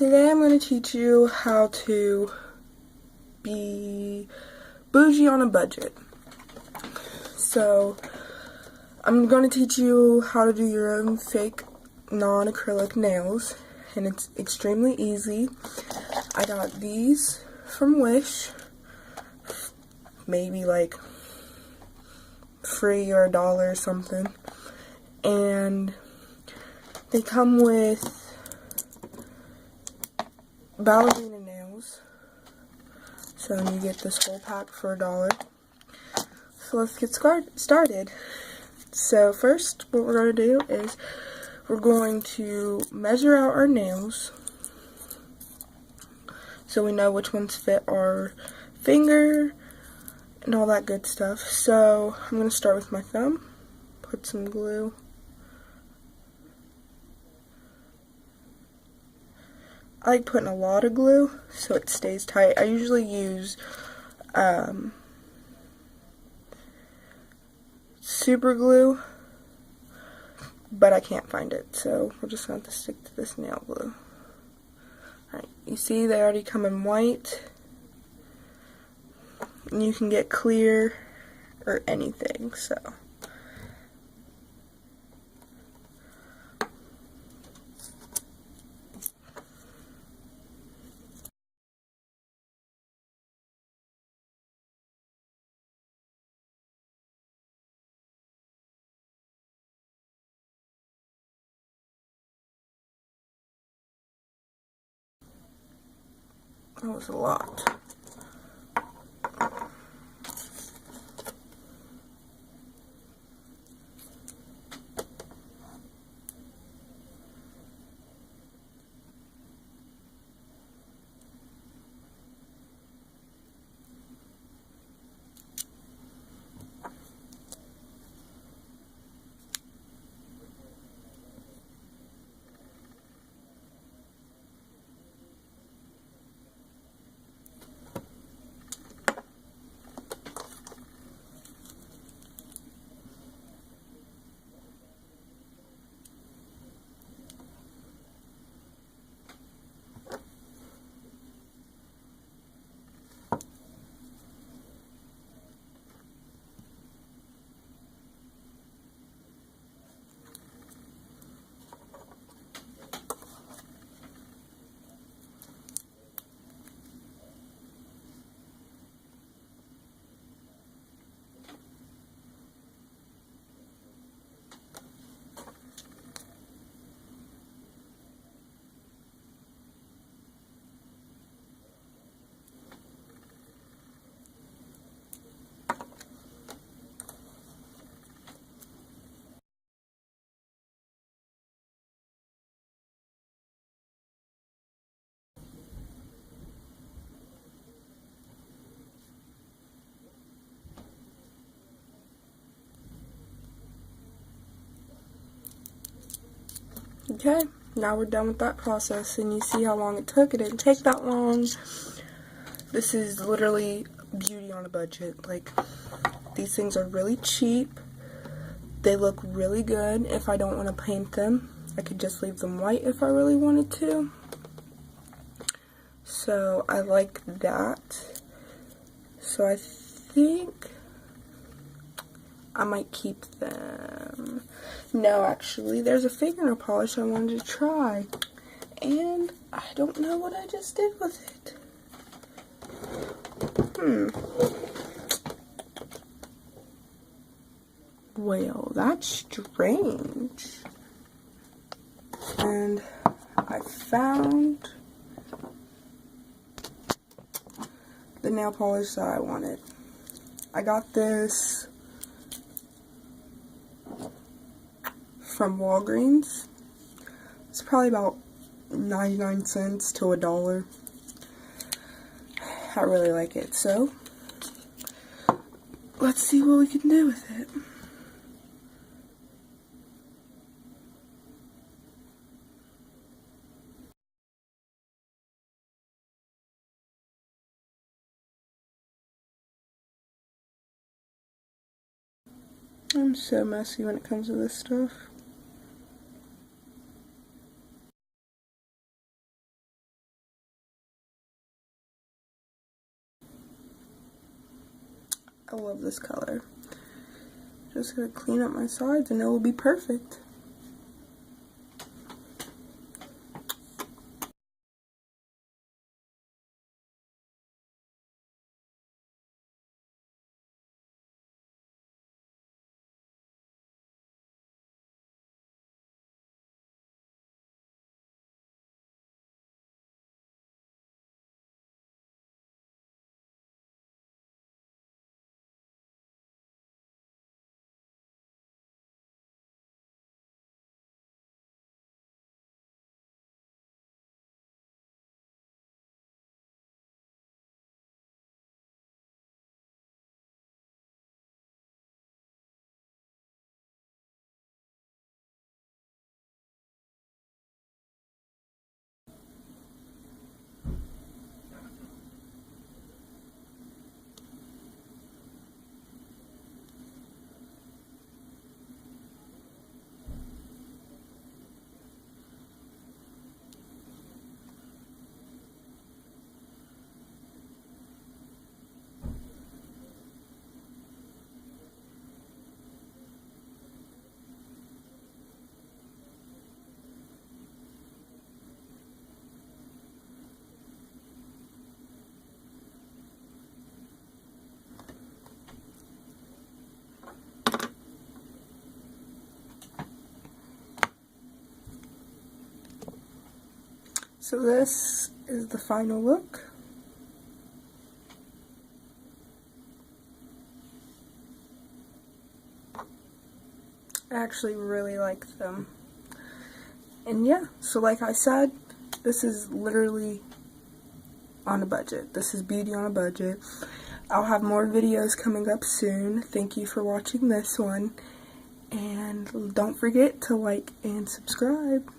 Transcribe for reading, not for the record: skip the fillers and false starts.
Today I'm going to teach you how to be bougie on a budget. So I'm going to teach you how to do your own fake non-acrylic nails, and it's extremely easy. I got these from Wish, maybe like free or $1 or something, and they come with ballerina nails, so you get this whole pack for $1. So let's get started. So first, what we're going to do is we're going to measure out our nails so we know which ones fit our finger and all that good stuff. So I'm going to start with my thumb, put some glue. I like putting a lot of glue so it stays tight. I usually use super glue, but I can't find it, so we're just going to have to stick to this nail glue. Alright, you see they already come in white, and you can get clear or anything, so. That was a lot. Okay, now we're done with that process, and you see how long it took. It didn't take that long. This is literally beauty on a budget. Like, these things are really cheap. They look really good. If I don't want to paint them, I could just leave them white if I really wanted to. So I like that. So I think I might keep them. No, actually, there's a fingernail polish I wanted to try, and I don't know what I just did with it. Well, that's strange. And I found the nail polish that I wanted. I got this from Walgreens. It's probably about 99 cents to $1. I really like it, so let's see what we can do with it. I'm so messy when it comes to this stuff. I love this color. Just gonna clean up my sides and it will be perfect. So this is the final look. I actually really like them. And yeah, so like I said, this is literally on a budget. This is beauty on a budget. I'll have more videos coming up soon. Thank you for watching this one. And don't forget to like and subscribe.